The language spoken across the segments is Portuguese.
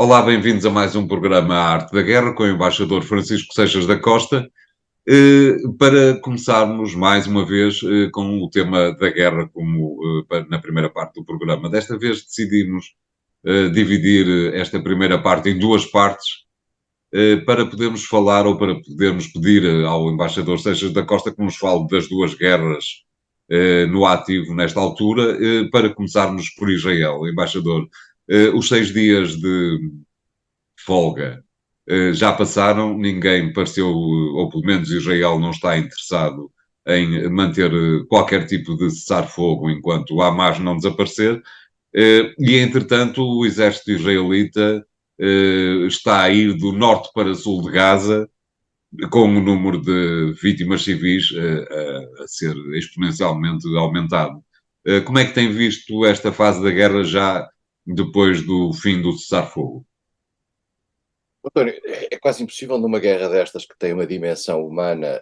Olá, bem-vindos a mais um programa A Arte da Guerra com o embaixador Francisco Seixas da Costa, para começarmos mais uma vez com o tema da guerra como na primeira parte do programa. Desta vez decidimos dividir esta primeira parte em duas partes para podermos falar ou para podermos pedir ao embaixador Seixas da Costa que nos fale das duas guerras no ativo nesta altura, para começarmos por Israel. Embaixador, os 6 dias de folga já passaram, ninguém pareceu, ou pelo menos Israel não está interessado em manter qualquer tipo de cessar-fogo enquanto o Hamas não desaparecer, e entretanto o exército israelita está a ir do norte para sul de Gaza, com o número de vítimas civis a ser exponencialmente aumentado. Como é que tem visto esta fase da guerra já depois do fim do cessar-fogo? António, é quase impossível numa guerra destas que tem uma dimensão humana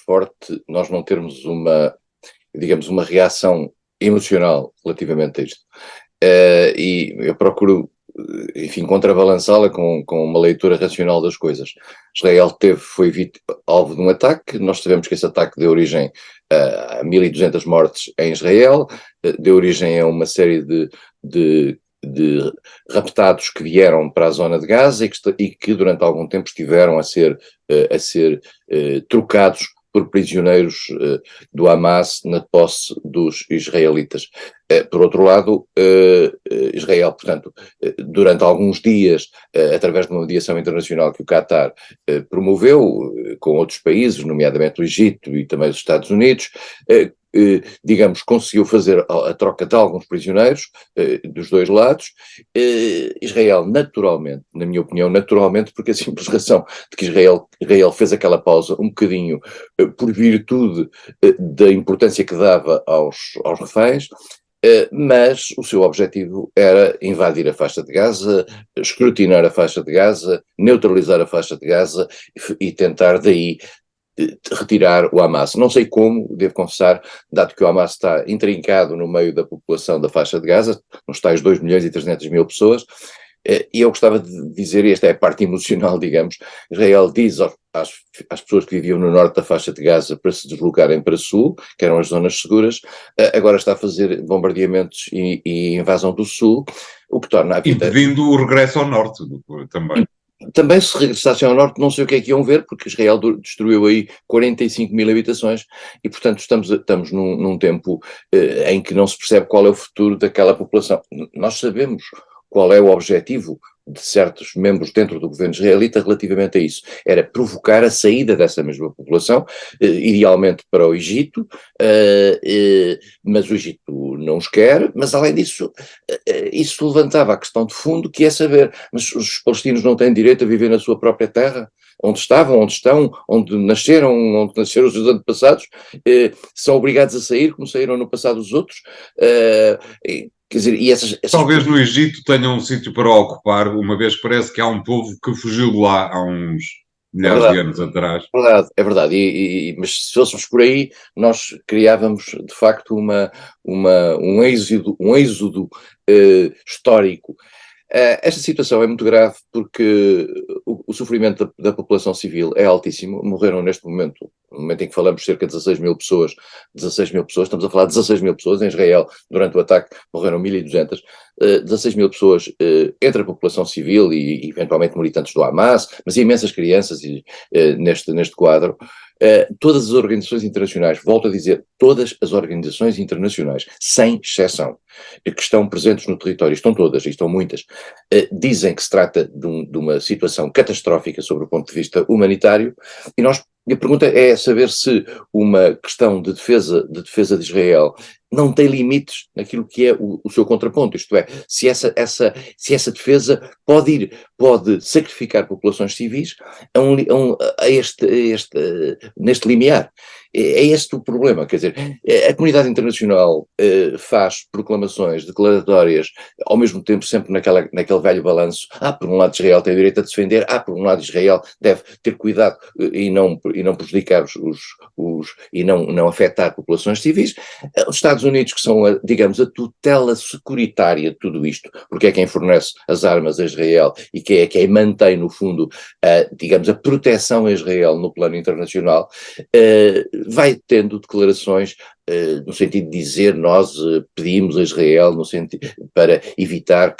forte, nós não termos digamos, uma reação emocional relativamente a isto. E eu procuro, enfim, contrabalançá-la com uma leitura racional das coisas. Israel foi alvo de um ataque, nós sabemos que esse ataque deu origem a 1.200 mortes em Israel, deu origem a uma série de raptados que vieram para a zona de Gaza e que durante algum tempo estiveram a ser trocados por prisioneiros do Hamas na posse dos israelitas. Por outro lado, Israel, portanto, durante alguns dias, através de uma mediação internacional que o Qatar promoveu com outros países, nomeadamente o Egito e também os Estados Unidos, digamos, conseguiu fazer a troca de alguns prisioneiros dos dois lados. Israel, naturalmente, na minha opinião, naturalmente, porque a simples razão de que Israel fez aquela pausa um bocadinho por virtude da importância que dava aos reféns, mas o seu objetivo era invadir a faixa de Gaza, escrutinar a faixa de Gaza, neutralizar a faixa de Gaza e tentar daí retirar o Hamas. Não sei como, devo confessar, dado que o Hamas está intrincado no meio da população da faixa de Gaza, nos tais 2.300.000 pessoas, e eu gostava de dizer, e esta é a parte emocional, digamos, Israel diz às pessoas que viviam no norte da faixa de Gaza para se deslocarem para sul, que eram as zonas seguras, agora está a fazer bombardeamentos e invasão do sul, o que torna a vida... Impedindo o regresso ao norte também. Também se regressassem ao norte, não sei o que é que iam ver, porque Israel destruiu aí 45.000 habitações e, portanto, estamos num tempo em que não se percebe qual é o futuro daquela população. Nós sabemos qual é o objetivo de certos membros dentro do governo israelita relativamente a isso. Era provocar a saída dessa mesma população, idealmente para o Egito, mas o Egito não os quer, mas além disso, isso levantava a questão de fundo, que é saber, mas os palestinos não têm direito a viver na sua própria terra? Onde estavam, onde estão, onde nasceram os seus antepassados, são obrigados a sair, como saíram no passado os outros, quer dizer, e essas Talvez no Egito tenham um sítio para ocupar, uma vez que parece que há um povo que fugiu de lá há uns é milhares de verdade. anos atrás. É verdade, mas se fôssemos por aí, nós criávamos de facto um êxodo histórico. Esta situação é muito grave porque o sofrimento da população civil é altíssimo. Morreram neste momento, no momento em que falamos, cerca de 16.000 pessoas, estamos a falar de 16.000 pessoas. Em Israel, durante o ataque, morreram 1.200, 16.000 pessoas entre a população civil e eventualmente militantes do Hamas, mas imensas crianças neste quadro. Todas as organizações internacionais, volto a dizer, todas as organizações internacionais, sem exceção, que estão presentes no território, estão todas, e estão muitas, dizem que se trata de uma situação catastrófica sobre o ponto de vista humanitário, e a pergunta é saber se uma questão de defesa de Israel não tem limites naquilo que é o seu contraponto, isto é, se essa defesa pode sacrificar populações civis neste limiar. é este o problema, quer dizer, a comunidade internacional faz proclamações declaratórias, ao mesmo tempo sempre naquele velho balanço, por um lado Israel tem o direito a defender, por um lado Israel deve ter cuidado e não prejudicar e não afetar populações civis. Os Estados Unidos, que são, digamos, a tutela securitária de tudo isto, porque é quem fornece as armas a Israel e que é quem mantém, no fundo, digamos, a proteção a Israel no plano internacional, vai tendo declarações no sentido de dizer nós pedimos a Israel no sentido, para evitar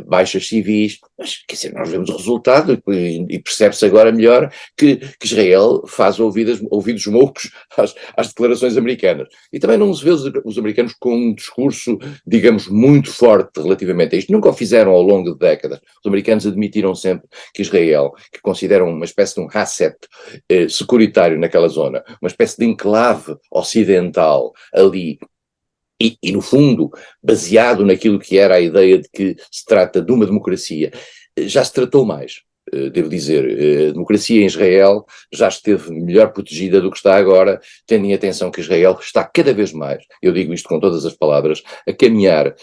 baixas civis, mas quer dizer, nós vemos o resultado e percebe-se agora melhor que Israel faz ouvidos moucos às declarações americanas. E também não se vê os americanos com um discurso, digamos, muito forte relativamente a isto. Nunca o fizeram ao longo de décadas. Os americanos admitiram sempre que Israel, que consideram uma espécie de um asset securitário naquela zona, uma espécie de enclave ocidental ali, e no fundo, baseado naquilo que era a ideia de que se trata de uma democracia, já se tratou mais. Devo dizer, a democracia em Israel já esteve melhor protegida do que está agora, tendo em atenção que Israel está cada vez mais, eu digo isto com todas as palavras, a caminhar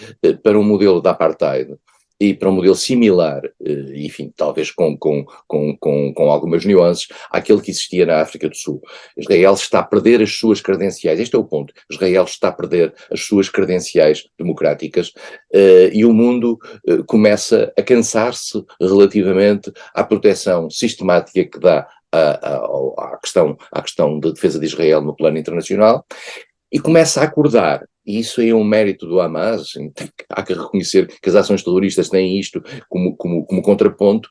para um modelo de apartheid e para um modelo similar, enfim, talvez com algumas nuances, àquele que existia na África do Sul. Israel está a perder as suas credenciais, este é o ponto, Israel está a perder as suas credenciais democráticas e o mundo começa a cansar-se relativamente à proteção sistemática que dá à questão da defesa de Israel no plano internacional, e começa a acordar, e isso é um mérito do Hamas, assim, há que reconhecer que as ações terroristas têm isto como contraponto,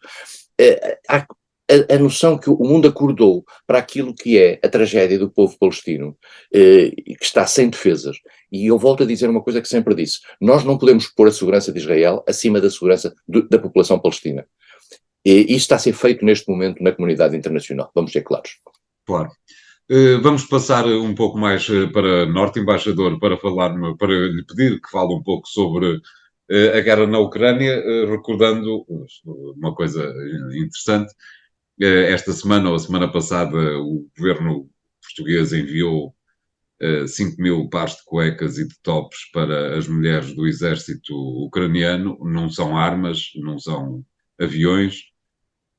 a noção que o mundo acordou para aquilo que é a tragédia do povo palestino, que está sem defesas. E eu volto a dizer uma coisa que sempre disse, nós não podemos pôr a segurança de Israel acima da segurança da população palestina. E isso está a ser feito neste momento na comunidade internacional, vamos ser claros. Claro. Vamos passar um pouco mais para Norte, embaixador, para lhe pedir que fale um pouco sobre a guerra na Ucrânia, recordando uma coisa interessante. Esta semana ou a semana passada, o governo português enviou 5 mil pares de cuecas e de tops para as mulheres do exército ucraniano. Não são armas, não são aviões,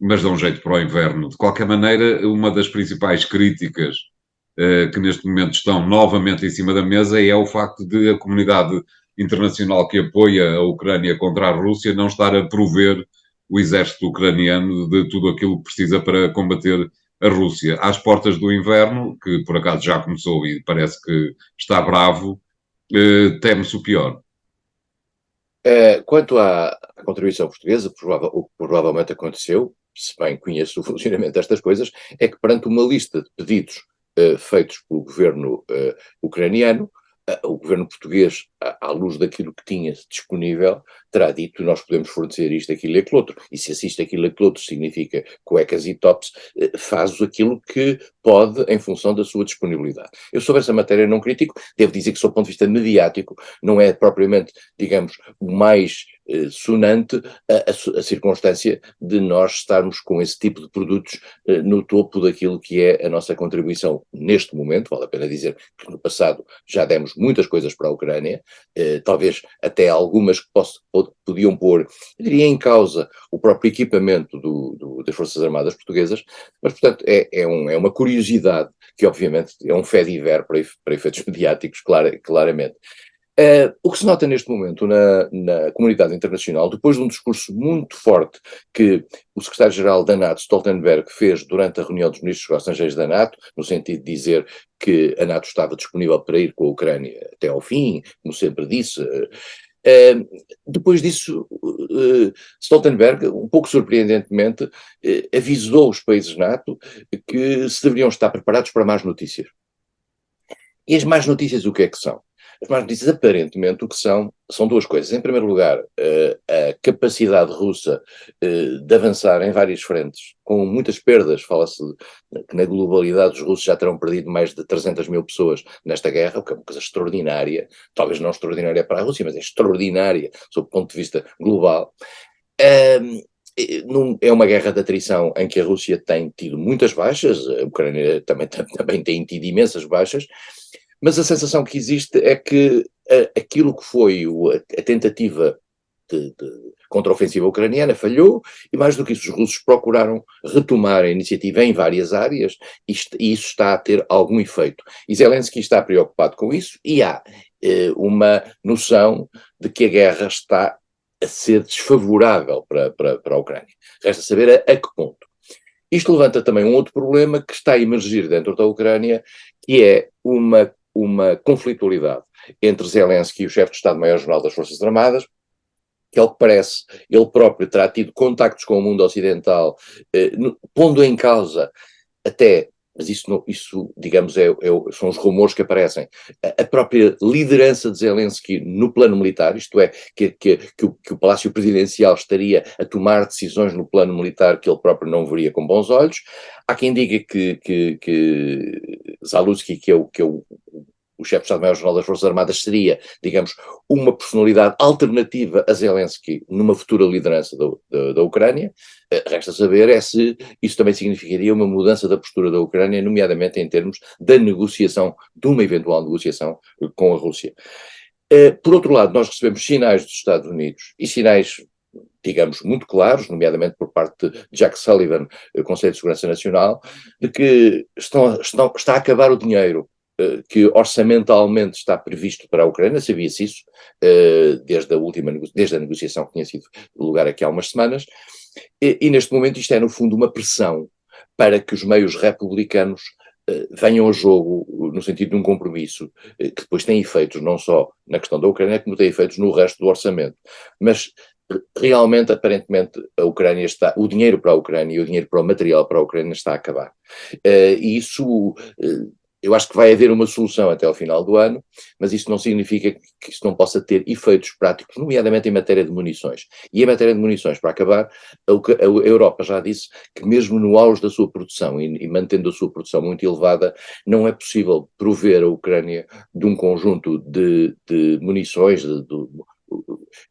mas dão jeito para o inverno. De qualquer maneira, uma das principais críticas que neste momento estão novamente em cima da mesa é o facto de a comunidade internacional que apoia a Ucrânia contra a Rússia não estar a prover o exército ucraniano de tudo aquilo que precisa para combater a Rússia. Às portas do inverno, que por acaso já começou e parece que está bravo, teme-se o pior. Quanto à contribuição portuguesa, o que provavelmente aconteceu, se bem conheço o funcionamento destas coisas, é que perante uma lista de pedidos feitos pelo governo ucraniano, o governo português, à luz daquilo que tinha disponível, terá dito nós podemos fornecer isto, aquilo e aquilo outro. E se isto, aquilo e aquilo outro significa cuecas e tops, faz aquilo que pode em função da sua disponibilidade. Eu sobre essa matéria não critico, devo dizer que, sob o ponto de vista mediático, não é propriamente, digamos, o mais sonante a circunstância de nós estarmos com esse tipo de produtos no topo daquilo que é a nossa contribuição neste momento. Vale a pena dizer que no passado já demos muitas coisas para a Ucrânia, talvez até algumas que podiam pôr, eu diria, em causa o próprio equipamento das Forças Armadas Portuguesas, mas portanto é uma curiosidade que obviamente é um fait divers para efeitos mediáticos, claramente. O que se nota neste momento na comunidade internacional, depois de um discurso muito forte que o secretário-geral da NATO, Stoltenberg, fez durante a reunião dos ministros dos estrangeiros da NATO, no sentido de dizer que a NATO estava disponível para ir com a Ucrânia até ao fim, como sempre disse. Depois disso, Stoltenberg, um pouco surpreendentemente, avisou os países NATO que se deveriam estar preparados para más notícias. E as más notícias o que é que são? As más notícias, aparentemente, o que são duas coisas. Em primeiro lugar, a capacidade russa de avançar em várias frentes, com muitas perdas. Fala-se que na globalidade os russos já terão perdido mais de 300 mil pessoas nesta guerra, o que é uma coisa extraordinária, talvez não extraordinária para a Rússia, mas é extraordinária sob o ponto de vista global. É uma guerra de atrição em que a Rússia tem tido muitas baixas, a Ucrânia também tem tido imensas baixas, mas a sensação que existe é que aquilo que foi a tentativa de contraofensiva ucraniana falhou, e mais do que isso, os russos procuraram retomar a iniciativa em várias áreas, e isso está a ter algum efeito. E Zelensky está preocupado com isso, e há uma noção de que a guerra está a ser desfavorável para a Ucrânia. Resta saber a que ponto. Isto levanta também um outro problema que está a emergir dentro da Ucrânia, que é uma conflitualidade entre Zelensky e o chefe de Estado-Maior-General das Forças Armadas, que, ao que parece, ele próprio terá tido contactos com o mundo ocidental, pondo em causa até, mas isso digamos, são os rumores que aparecem, a própria liderança de Zelensky no plano militar, isto é, que o Palácio Presidencial estaria a tomar decisões no plano militar que ele próprio não veria com bons olhos. Há quem diga que Zaluzky, que é o chefe de Estado-Maior-General das Forças Armadas, seria, digamos, uma personalidade alternativa a Zelensky numa futura liderança da Ucrânia. Resta saber se isso também significaria uma mudança da postura da Ucrânia, nomeadamente em termos da negociação, de uma eventual negociação com a Rússia. Por outro lado, nós recebemos sinais dos Estados Unidos, e sinais, digamos, muito claros, nomeadamente por parte de Jack Sullivan, Conselho de Segurança Nacional, de que está a acabar o dinheiro que orçamentalmente está previsto para a Ucrânia, sabia-se isso, desde a negociação que tinha sido lugar aqui há umas semanas, e neste momento isto é no fundo uma pressão para que os meios republicanos venham ao jogo no sentido de um compromisso que depois tem efeitos não só na questão da Ucrânia, como tem efeitos no resto do orçamento. Mas realmente, aparentemente, o dinheiro para a Ucrânia e o dinheiro para o material para a Ucrânia está a acabar. E isso... eu acho que vai haver uma solução até ao final do ano, mas isso não significa que isso não possa ter efeitos práticos, nomeadamente em matéria de munições. E em matéria de munições, para acabar, a Europa já disse que mesmo no auge da sua produção e mantendo a sua produção muito elevada, não é possível prover a Ucrânia de um conjunto de munições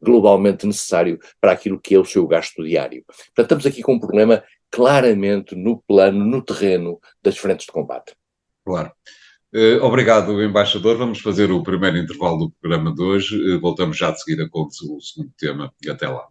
globalmente necessário para aquilo que é o seu gasto diário. Portanto, estamos aqui com um problema claramente no plano, no terreno das frentes de combate. Claro. Obrigado, embaixador. Vamos fazer o primeiro intervalo do programa de hoje. Voltamos já de seguida com o segundo tema. E até lá.